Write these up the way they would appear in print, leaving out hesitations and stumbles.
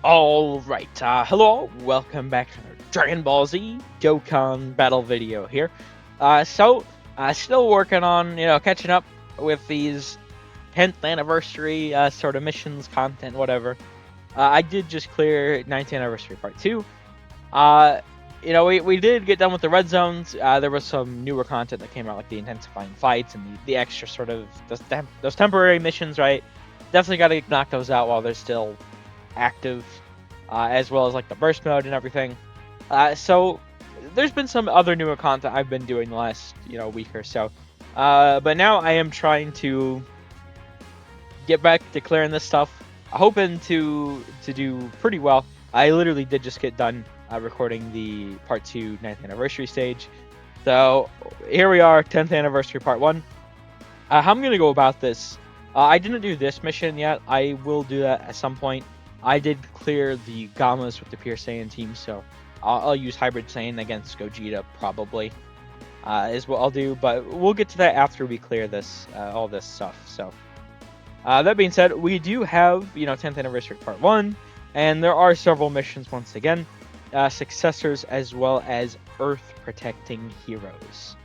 Alright, hello, welcome back to another Dragon Ball Z Dokkan battle video here. Still working on, catching up with these 10th anniversary sort of missions, content, whatever. I did just clear 19th anniversary part 2. We did get done with the red zones. There was some newer content that came out, like the intensifying fights and the extra sort of, those temporary missions, right? Definitely got to knock those out while they're still active, as well as like the burst mode and everything. So there's been some other newer content I've been doing the last week or so. But now I am trying to get back to clearing this stuff, hoping to do pretty well. I literally did just get done recording the part 2 9th anniversary stage. So here we are, 10th anniversary part 1. How I'm gonna go about this? I didn't do this mission yet. I will do that at some point. I did clear the Gammas with the Pure Saiyan team, so I'll use Hybrid Saiyan against Gogeta probably, is what I'll do. But we'll get to that after we clear this, all this stuff. So that being said, we do have 10th anniversary part 1, and there are several missions once again, successors as well as Earth protecting heroes.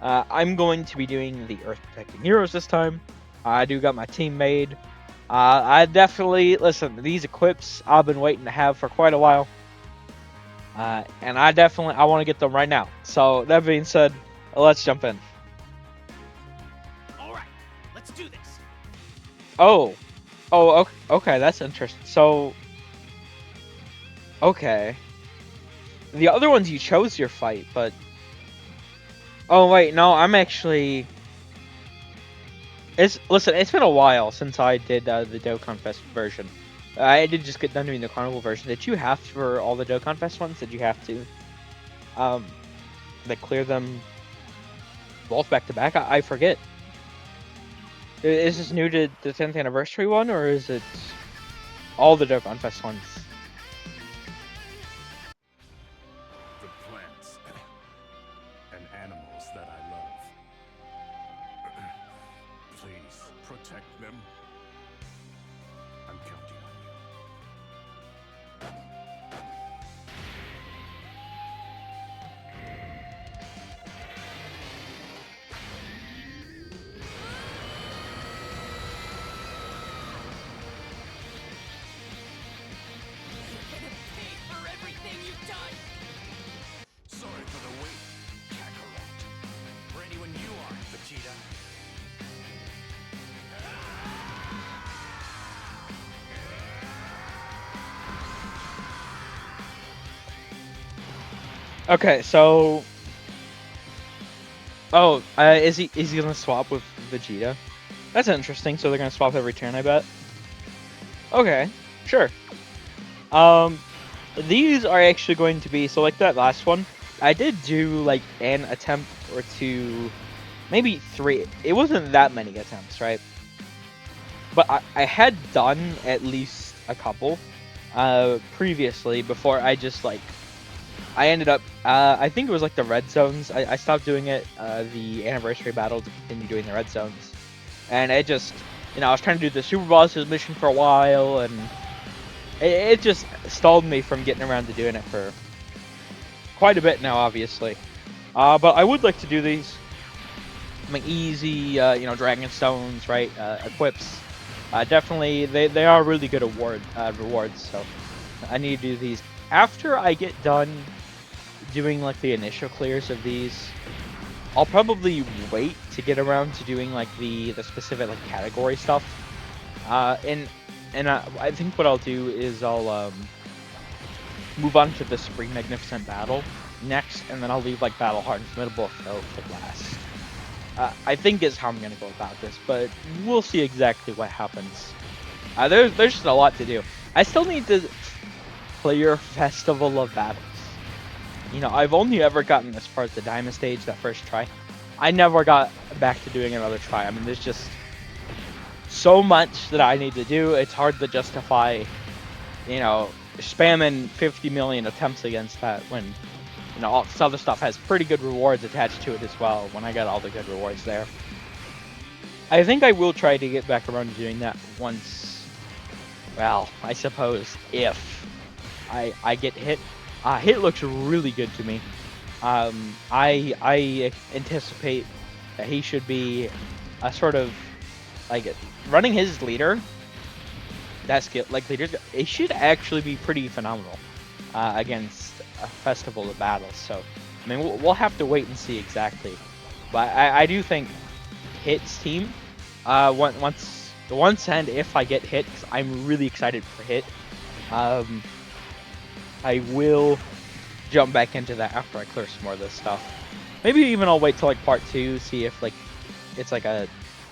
I'm going to be doing the Earth protecting heroes this time. I do got my team made. I definitely, listen, these equips I've been waiting to have for quite a while. And I want to get them right now. So, that being said, let's jump in. Alright, let's do this. Oh, okay, that's interesting. So, okay. The other ones you chose your fight, but... Oh, wait, no, I'm actually... Listen, it's been a while since I did the Dokkan Fest version. I did just get done doing the Carnival version. Did you have to, for all the Dokkan Fest ones? Did you have to, clear them both back to back? I forget. Is this new to the 10th anniversary one, or is it all the Dokkan Fest ones? The plants and animals that I love. Please protect them. I'm counting on you. You're gonna pay for everything you've done. Sorry for the wait, Kakarot. Ready when you are, Vegeta. Okay, so... Oh, is he gonna swap with Vegeta? That's interesting, so they're gonna swap every turn, I bet. Okay, sure. These are actually going to be, so like that last one, I did do like an attempt or two, maybe 3. It wasn't that many attempts, right? But I had done at least a couple previously before I just like, I ended up, I think it was like the red zones. I stopped doing it, the anniversary battle to continue doing the red zones. And it just, I was trying to do the Super Bosses mission for a while, and it just stalled me from getting around to doing it for quite a bit now, obviously. But I would like to do these. I mean, easy, dragonstones, right? Equips. Definitely, they are really good rewards, so I need to do these. After I get done doing like the initial clears of these, I'll probably wait to get around to doing like the specific like category stuff. And I think what I'll do is I'll move on to the Spring Magnificent Battle next, and then I'll leave like Battle Hard and Formidable Foe for last. I think is how I'm gonna go about this, but we'll see exactly what happens. There's just a lot to do. I still need to clear Festival of Battles. I've only ever gotten as far as the Diamond Stage that first try. I never got back to doing another try. I mean, there's just so much that I need to do. It's hard to justify, spamming 50 million attempts against that when, all this other stuff has pretty good rewards attached to it as well, when I got all the good rewards there. I think I will try to get back around to doing that once well, I suppose if I get hit, hit looks really good to me. I anticipate that he should be a sort of like running his leader. That skill, like leaders, it should actually be pretty phenomenal against a festival of battles. So, I mean, we'll have to wait and see exactly. But I do think Hit's team, once and if I get Hit, 'cause I'm really excited for Hit. I will jump back into that after I clear some more of this stuff. Maybe even I'll wait till like part 2, see if like it's like a.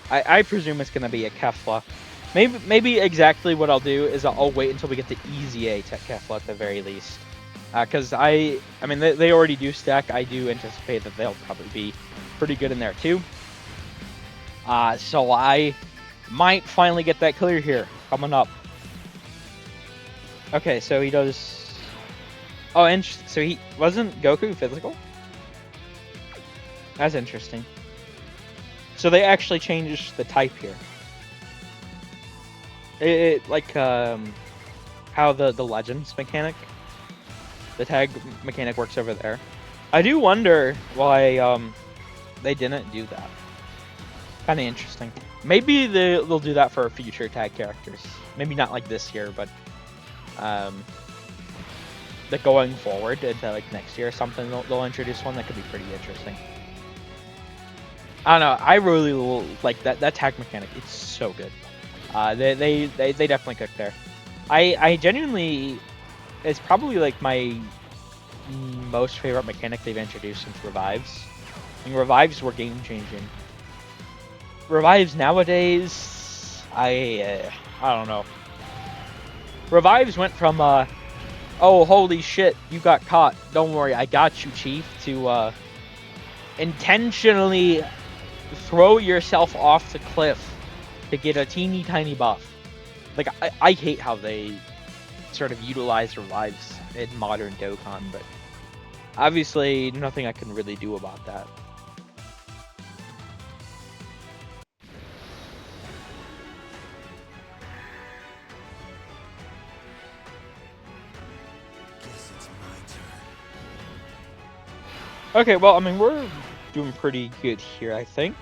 I presume it's gonna be a Kefla. Maybe exactly what I'll do is I'll wait until we get the easy A Tech Kefla at the very least. Because I mean, they already do stack. I do anticipate that they'll probably be pretty good in there too. So I might finally get that clear here, coming up. Okay, so he does... Oh, interesting. So he wasn't Goku physical? That's interesting. So they actually changed the type here. It like how the Legends mechanic, the tag mechanic works over there. I do wonder why they didn't do that. Kind of interesting. Maybe they'll do that for future tag characters. Maybe not like this year, but that going forward into like next year or something, they'll introduce one that could be pretty interesting. I don't know. I really like that tag mechanic. It's so good. They definitely cooked there. I genuinely, it's probably like my most favorite mechanic they've introduced since Revives. I mean, Revives were game changing. Revives nowadays, I don't know. Revives went from oh holy shit, you got caught. Don't worry, I got you, Chief. To intentionally throw yourself off the cliff to get a teeny tiny buff. Like I hate how they sort of utilize Revives in modern Dokkan, but obviously nothing I can really do about that. Guess it's my turn. Okay, well, I mean, we're doing pretty good here, I think.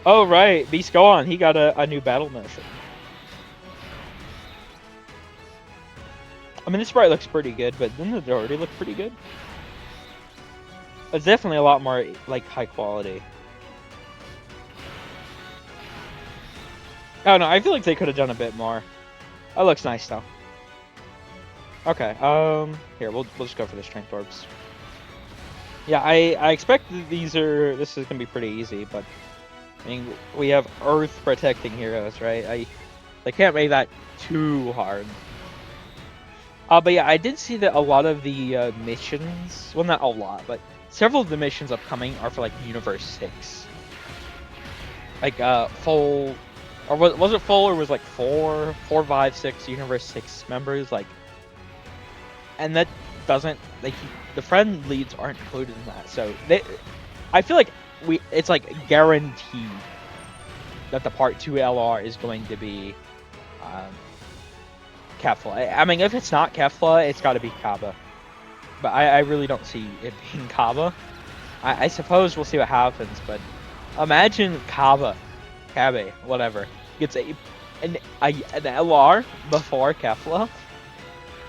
Oh, right, Beast Go On. He got a new battle mission. I mean, this sprite looks pretty good, but didn't it already look pretty good? It's definitely a lot more, like, high quality. I don't know, I feel like they could have done a bit more. That looks nice, though. Okay, here, we'll just go for the Strength Orbs. Yeah, I expect this is gonna be pretty easy, but I mean, we have Earth protecting heroes, right? They can't make that too hard. But yeah, I did see that a lot of the missions, well, not a lot, but several of the missions upcoming are for like Universe 6. Like full, or was it full, or was like 4, 5, 6 Universe 6 members, like, and that doesn't, like, the friend leads aren't included in that, so I feel like it's like guaranteed that the Part 2 LR is going to be Kefla. I mean, if it's not Kefla, it's got to be Kaba. But I really don't see it being Kaba. I suppose we'll see what happens, but imagine Kabe, whatever, gets an LR before Kefla.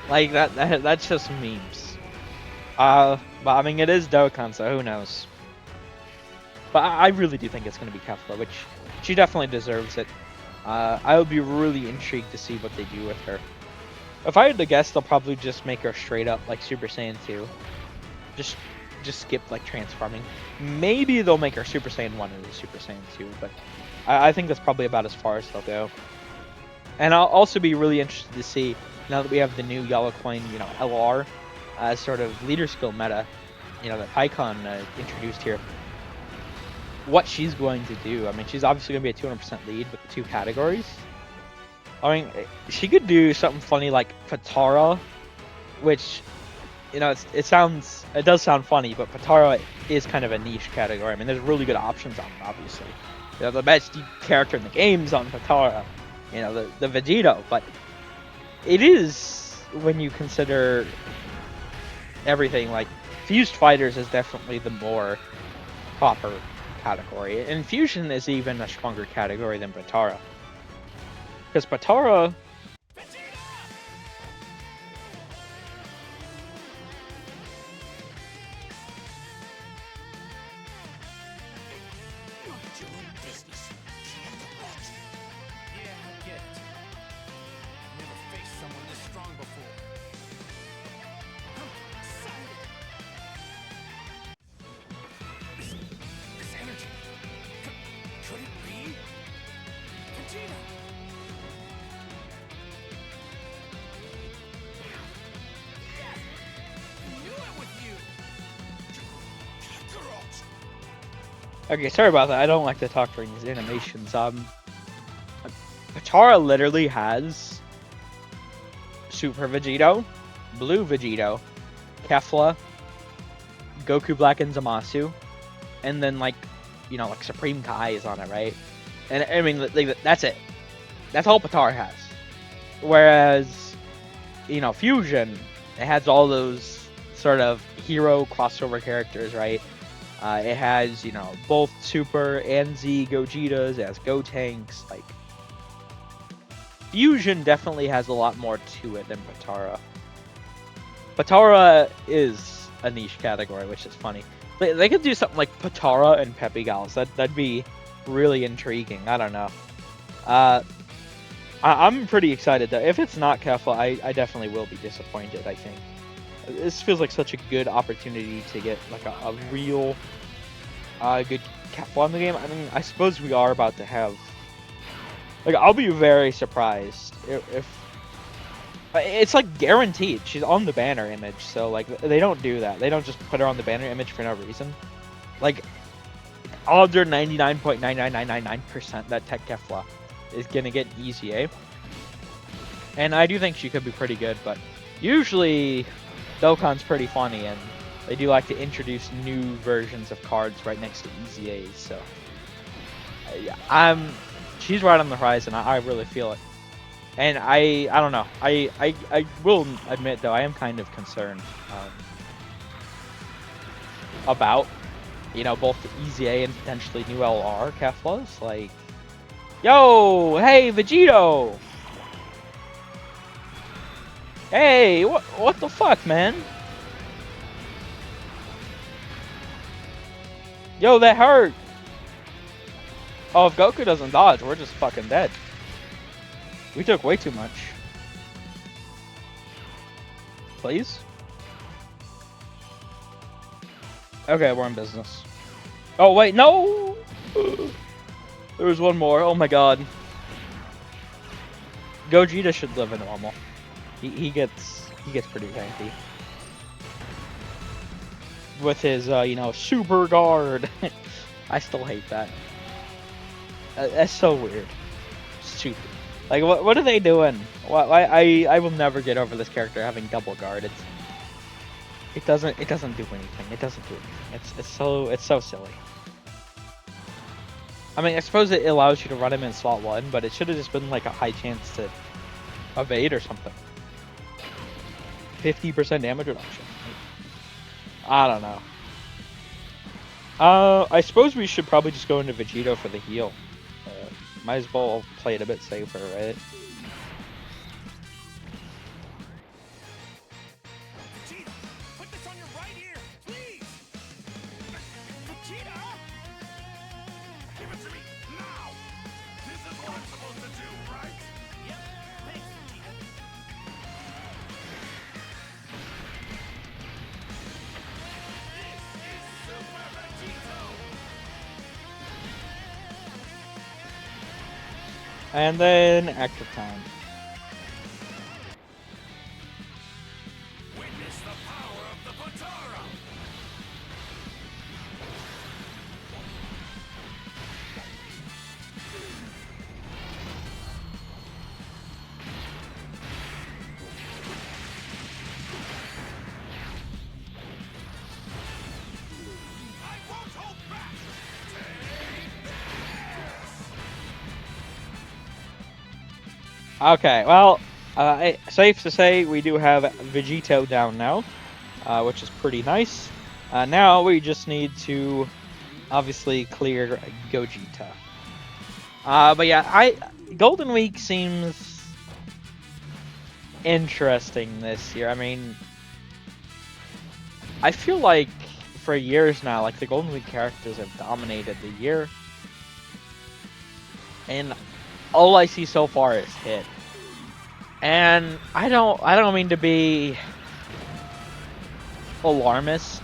Like, that's just memes. But I mean, it is Dokkan, so who knows. But I really do think it's going to be Kefla, which she definitely deserves it. I would be really intrigued to see what they do with her. If I had to guess, they'll probably just make her straight up like Super Saiyan 2. Just skip like transforming. Maybe they'll make her Super Saiyan 1 and Super Saiyan 2, but I think that's probably about as far as they'll go. And I'll also be really interested to see, now that we have the new Yellow Coin, LR, as sort of leader skill meta, that Pycon introduced here, what she's going to do. I mean, she's obviously going to be a 200% lead with the 2 categories. I mean, she could do something funny like Patara, which, it does sound funny, but Patara is kind of a niche category. I mean, there's really good options on it, obviously. The best character in the game's on Patara, the Vegito, but it is when you consider everything. Like fused fighters is definitely the more proper category, and fusion is even a stronger category than Batara. Because Batara, Mind your own business, Kakarot. Yeah, I get it. I've never faced someone this strong before. I'm excited. This energy. Could it be? Vegeta! Yes! I knew it with you! Kakarot! okay, sorry about that. I don't like to talk during these animations. Batara literally has Super Vegito, Blue Vegito, Kefla, Goku Black and Zamasu, and then like, you know, like Supreme Kai is on it, right? And I mean, like, that's it. That's all Patara has. Whereas, you know, Fusion, it has all those sort of hero crossover characters, right? It has, you know, both Super and Z Gogetas, it has Gotenks. Like, Fusion definitely has a lot more to it than Patara. Patara is a niche category, which is funny. They could do something like Patara and Peppy Gals. That'd be really intriguing. I don't know. I'm pretty excited though. If it's not Kefla, I definitely will be disappointed. I think this feels like such a good opportunity to get like a real good Kefla in the game. I mean, I suppose we are about to have. Like, I'll be very surprised if it's like guaranteed she's on the banner image. So like they don't do that. They don't just put her on the banner image for no reason. Like odds are 99.99999% that Tech Kefla is gonna get EZA. And I do think she could be pretty good, but usually Dokkan's pretty funny and they do like to introduce new versions of cards right next to EZAs. So yeah, she's right on the horizon. I really feel it. And I don't know. I will admit though I am kind of concerned about, you know, both the EZA and potentially new LR Keflas. Like, yo, hey Vegito, hey, what the fuck, man? Yo, that hurt. Oh, if Goku doesn't dodge, we're just fucking dead. We took way too much. Please? Okay, we're in business. Oh, wait, no! There was one more. Oh my god. Gogeta should live in normal. He gets pretty tanky. With his, you know, super guard. I still hate that. That's so weird. Stupid. Like, what are they doing? I will never get over this character having double guard. It doesn't do anything. It doesn't do anything. It's so silly. I mean, I suppose it allows you to run him in slot 1, but it should have just been like a high chance to evade or something. 50% damage reduction. I don't know. I suppose we should probably just go into Vegito for the heal. Might as well play it a bit safer, right? Vegeta, put this on your right ear, please! Vegeta! Give it to me, now! This is what I'm supposed to do, right? Yep, thanks, Vegeta. This is Super Vegito! And then active time. Witness the power of the Batara! I won't hold back! Okay, well, Safe to say we do have Vegito down now, which is pretty nice. Now we just need to obviously clear Gogeta. But yeah, Golden Week seems interesting this year. I mean, I feel like for years now, like the Golden Week characters have dominated the year, and all I see so far is hit. And I don't mean to be alarmist.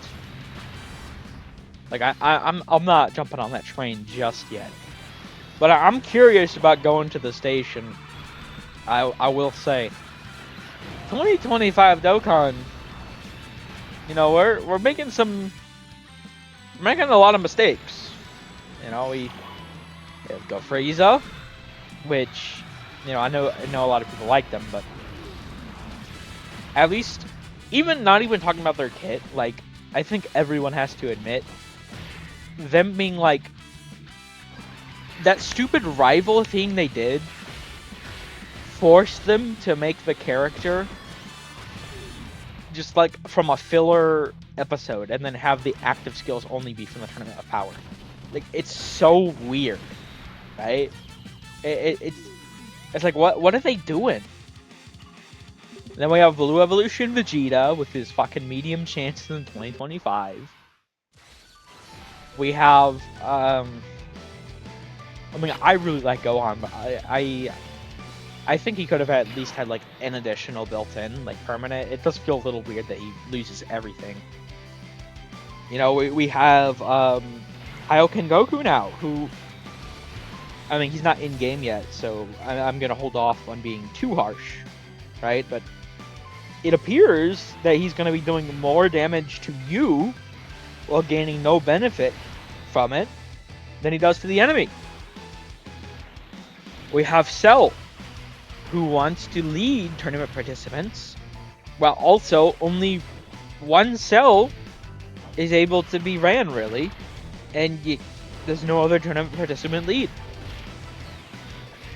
Like I'm not jumping on that train just yet. But I'm curious about going to the station. I will say, 2025 Dokkan. You know, we're making a lot of mistakes. You know, we go Frieza, which I know a lot of people like them, but at least even not even talking about their kit, like I think everyone has to admit them being like that stupid rival thing they did forced them to make the character just like from a filler episode and then have the active skills only be from the Tournament of Power. Like, it's so weird, right? It's like, what are they doing? Then we have Blue Evolution Vegeta with his fucking medium chances in 2025. We have, I mean, I really like Gohan, but I think he could have at least had like an additional built-in, like permanent. It does feel a little weird that he loses everything. You know, we have Hyoken Goku now, who, I mean, he's not in game yet, so I'm gonna hold off on being too harsh, right? But it appears that he's gonna be doing more damage to you while gaining no benefit from it than he does to the enemy. We have Cell, who wants to lead tournament participants, while also only one Cell is able to be ran, really, and there's no other tournament participant lead.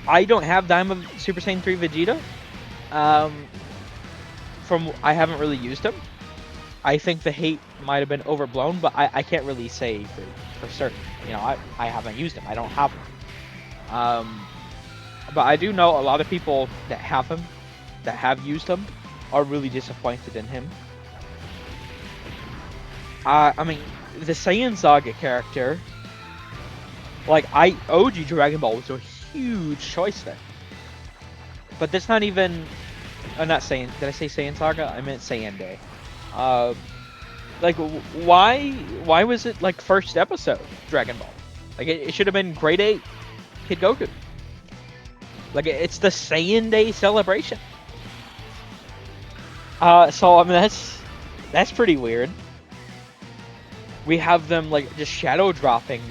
I don't have Diamond Super Saiyan 3 Vegeta. I haven't really used him. I think the hate might have been overblown, but I can't really say for certain. You know, I haven't used him. I don't have him. But I do know a lot of people that have him, that have used him, are really disappointed in him. I mean, the Saiyan Saga character, like, OG Dragon Ball was a huge choice there. But that's not even, I'm not saying, did I say Saiyan Saga? I meant Saiyan Day. Like, why was it, like, first episode Dragon Ball? Like, it should have been Grade 8 Kid Goku. Like, it's the Saiyan Day celebration. So, I mean, that's pretty weird. We have them, like, just shadow dropping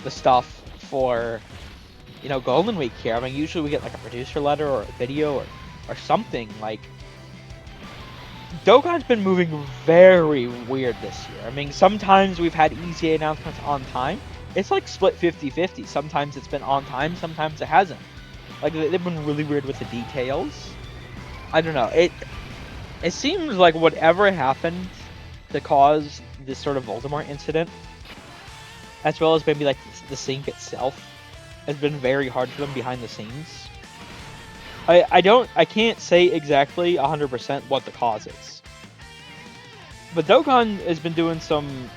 the stuff for, Golden Week here. I mean, usually we get, like, a producer letter or a video or something. Like, Dokkan's been moving very weird this year. I mean, sometimes we've had easy announcements on time. It's, like, split 50-50. Sometimes it's been on time, sometimes it hasn't. Like, they've been really weird with the details. I don't know. It seems like whatever happened to cause this sort of Voldemort incident, as well as maybe like the sync itself, has been very hard for them behind the scenes. I can't say exactly 100% what the cause is. But Dokkan has been doing some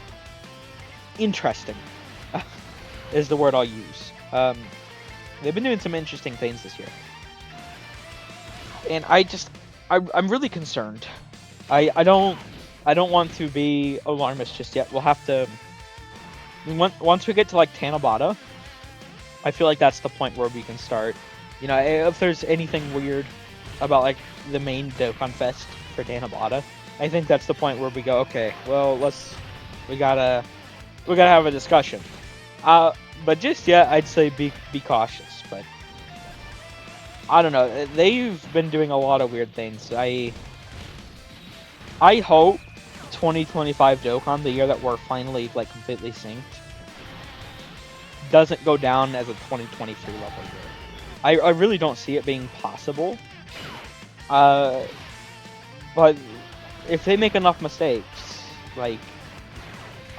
interesting, is the word I'll use. They've been doing some interesting things this year. And I'm really concerned. I don't want to be alarmist just yet. We'll have to, once we get to like Tanabata, I feel like that's the point where we can start. If there's anything weird about like the main Dokkan Fest for Tanabata, I think that's the point where we go, okay, well, we gotta have a discussion. But just yet, I'd say be cautious. But I don't know. They've been doing a lot of weird things. I hope 2025 Dokkan, the year that we're finally like completely synced, doesn't go down as a 2023 level year. I really don't see it being possible. Uh, but if they make enough mistakes, like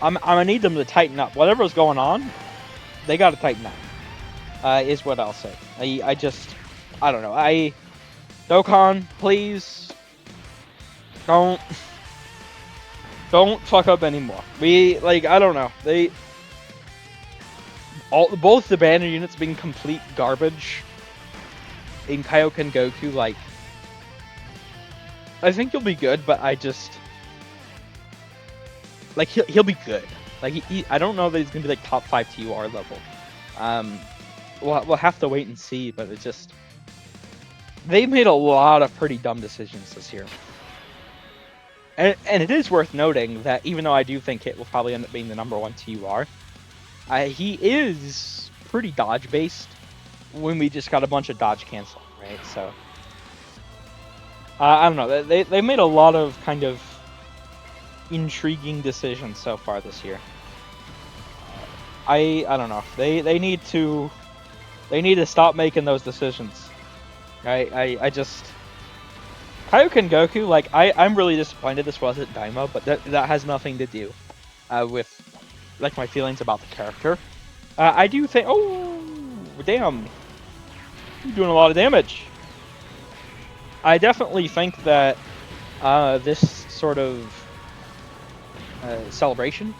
I'm gonna need them to tighten up. Whatever's going on, they gotta tighten up. Is what I'll say. I don't know. Dokkan, please don't fuck up anymore. I don't know. Both the banner units being complete garbage in Kaioken Goku, like, I think he'll be good, but like, he'll be good. Like, I don't know that he's gonna be like top 5 TUR level. We'll have to wait and see, but it's just, they made a lot of pretty dumb decisions this year. And it is worth noting that even though I do think Hit will probably end up being the #1 TUR, he is pretty dodge based when we just got a bunch of dodge cancel, right? So I don't know. They made a lot of kind of intriguing decisions so far this year. I don't know. They need to stop making those decisions. I just Kaioken Goku, like, I'm really disappointed this wasn't Daima, but that has nothing to do with like my feelings about the character. I do think, oh damn, you're doing a lot of damage. I definitely think that this sort of celebration.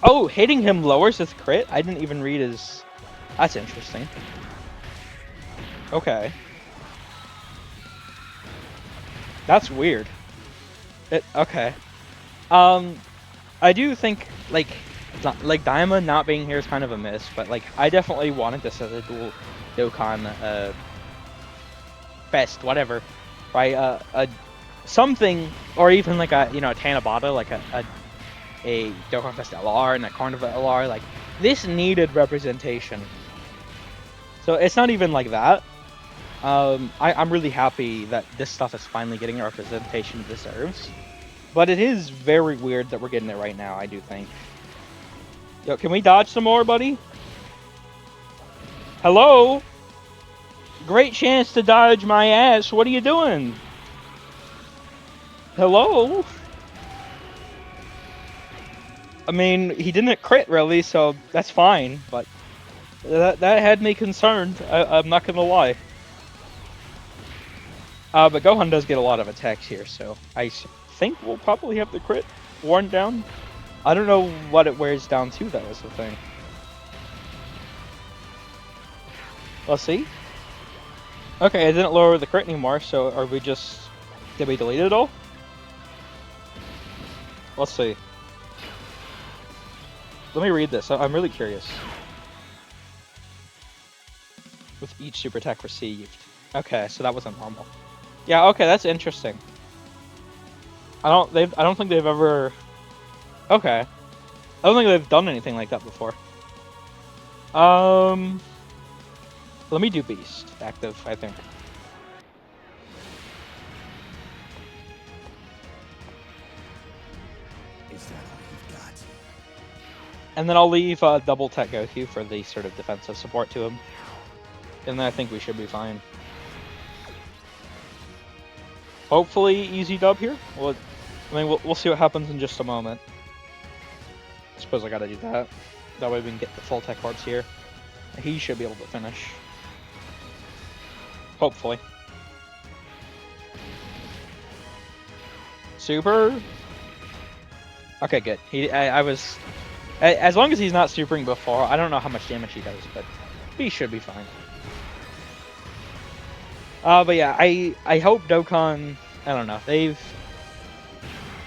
Oh, hitting him lowers his crit? I didn't even read his. That's interesting. Okay. That's weird. Okay. I do think, like Daima not being here is kind of a miss, but like I definitely wanted this as a dual Dokkan fest, whatever, right? Something, or even like a Tanabata, like a Dokkan Fest LR and a Carnival LR. Like, this needed representation. So it's not even like that. I'm really happy that this stuff is finally getting a representation it deserves. But it is very weird that we're getting it right now, I do think. Yo, can we dodge some more, buddy? Hello? Great chance to dodge my ass. What are you doing? Hello? I mean, he didn't crit really, so that's fine, but that had me concerned. I'm not gonna lie. But Gohan does get a lot of attacks here, so I think we'll probably have the crit worn down. I don't know what it wears down to, though, is the thing. Let's see. Okay, it didn't lower the crit anymore, so are we just... Did we delete it all? Let's see. Let me read this. I'm really curious. With each super attack received. Okay, so that wasn't normal. Yeah, okay, that's interesting. I don't think they've ever... Okay. I don't think they've done anything like that before. Let me do Beast active, I think. Is that all you've got? And then I'll leave double tech Goku for the sort of defensive support to him. And then I think we should be fine. Hopefully easy dub here. Well, I mean, we'll see what happens in just a moment. I suppose I gotta do that. That way we can get the full tech orbs here. He should be able to finish. Hopefully. Super. Okay, good. I was... As long as he's not supering before, I don't know how much damage he does, but he should be fine. But yeah, I hope Dokkan, I don't know, they've...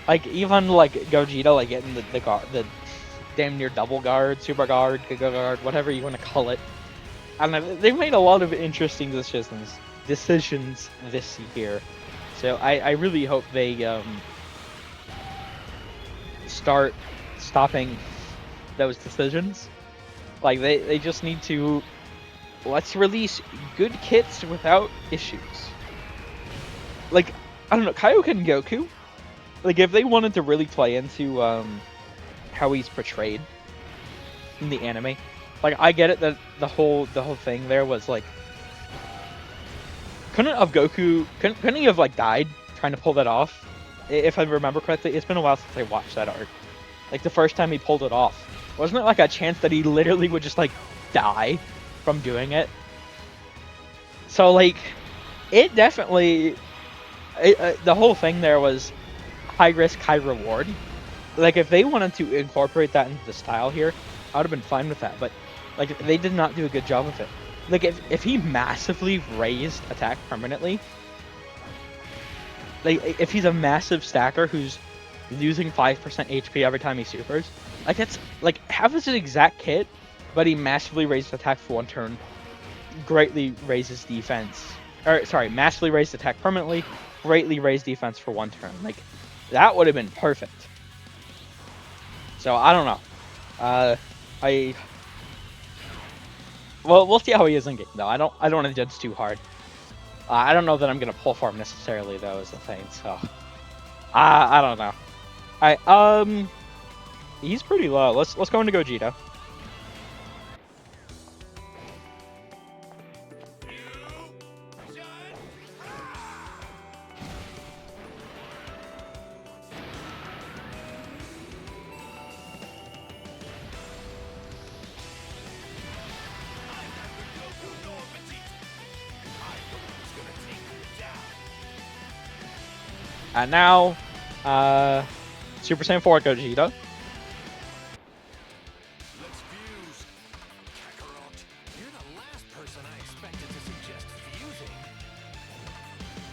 Like, even, like, Gogeta, like, getting the damn near double guard, super guard, Giga guard, whatever you want to call it. I don't know, they've made a lot of interesting decisions this year. So I really hope they start stopping those decisions. Like, they just need to... Let's release good kits without issues. Like, I don't know, Kaioken Goku, like, if they wanted to really play into how he's portrayed in the anime, like, I get it that the whole thing there was like couldn't he have like died trying to pull that off? If I remember correctly, it's been a while since I watched that arc. Like the first time he pulled it off, wasn't it like a chance that he literally would just like die from doing it? So like, it definitely, the whole thing there was high risk, high reward. Like if they wanted to incorporate that into the style here, I would have been fine with that. But like they did not do a good job of it. Like if he massively raised attack permanently, like if he's a massive stacker who's losing 5% HP every time he supers, like that's like half his exact kit, but he massively raised attack for one turn, greatly raises defense. Or sorry, massively raised attack permanently, greatly raised defense for one turn. Like that would have been perfect. So I don't know. Well, we'll see how he is in game though. I don't want to judge too hard. I don't know that I'm gonna pull for him necessarily though, is the thing. So I don't know. Alright, he's pretty low. Let's go into Gogeta. And now, Super Saiyan 4 Gogeta. Let's fuse. Kakarot, you're the last person I expected to suggest fusing.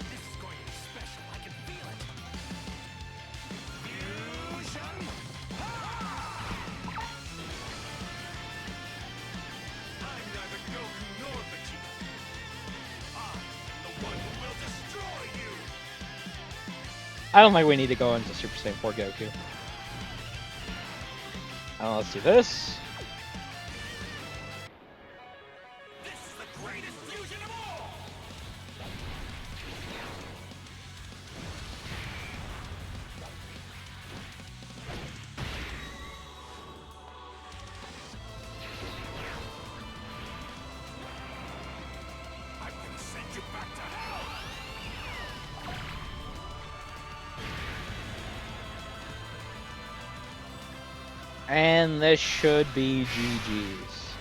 This is going to be special. I can feel it. Fusion. I'm neither Goku nor Vegeta. I am the one who will destroy you. I don't think we need to go into Super Saiyan 4 Goku. Let's do this. This is the greatest fusion of all. I'm gonna send you back to hell. And this should be GG's.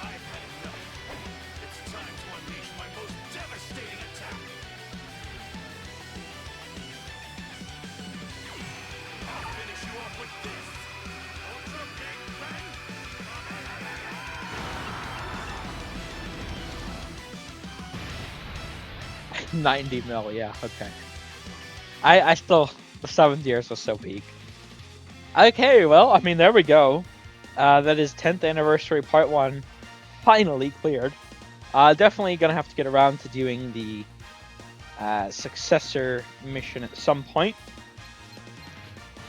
I've had enough. It's time to unleash my most devastating attack. I'll finish you off with this. Ultra Big Bang. 90 mil, yeah, okay. I still, the 7 years was so peak. Okay, well, I mean, there we go. That is 10th anniversary part 1 finally cleared. Definitely gonna have to get around to doing the successor mission at some point.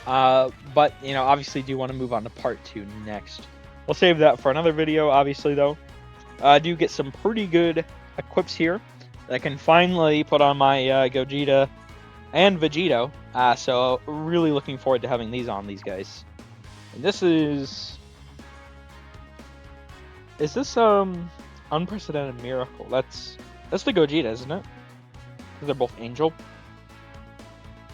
But, you know, obviously do want to move on to part 2 next. We'll save that for another video, obviously, though. I do get some pretty good equips here that I can finally put on my Gogeta and Vegito. So really looking forward to having these on these guys. And this is this Unprecedented Miracle? That's the Gogeta, isn't it? They're both Angel.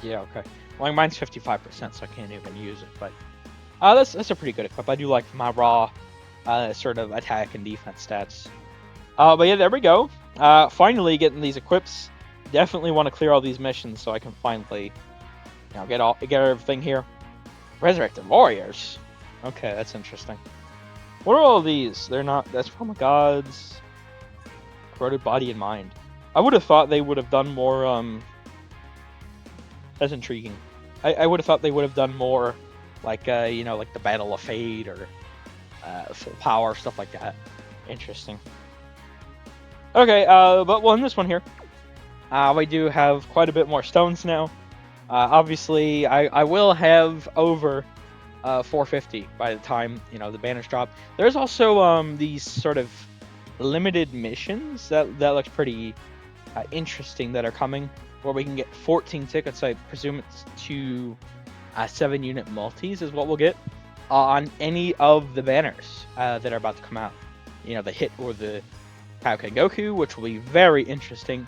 Yeah, okay. Well, mine's 55%, so I can't even use it. But that's a pretty good equip. I do like my raw sort of attack and defense stats. But yeah, there we go. Finally getting these equips. Definitely want to clear all these missions so I can finally, you know, get everything here. Resurrected Warriors. Okay, that's interesting. What are all these? They're not. That's from gods. Corroded Body and Mind. I would have thought they would have done more. That's intriguing. I would have thought they would have done more, like you know, like the Battle of Fate or Full Power, stuff like that. Interesting. Okay, but well, in this one here, we do have quite a bit more stones now. Obviously, I will have over 450 by the time, you know, the banners drop. There's also these sort of limited missions that looks pretty interesting that are coming, where we can get 14 tickets. I presume it's to 7-unit multis is what we'll get on any of the banners that are about to come out. you know, the hit or the Kaioken Goku, which will be very interesting.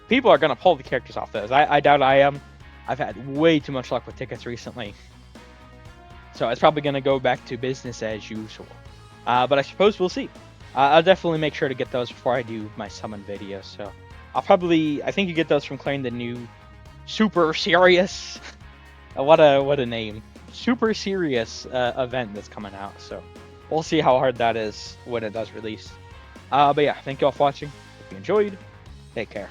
People are gonna pull the characters off those. I doubt I am. I've had way too much luck with tickets recently, so it's probably gonna go back to business as usual. But I suppose we'll see. I'll definitely make sure to get those before I do my summon video. So I think you get those from clearing the new Super Serious. What a name. Super Serious event that's coming out. So we'll see how hard that is when it does release. But yeah, thank you all for watching. If you enjoyed, take care.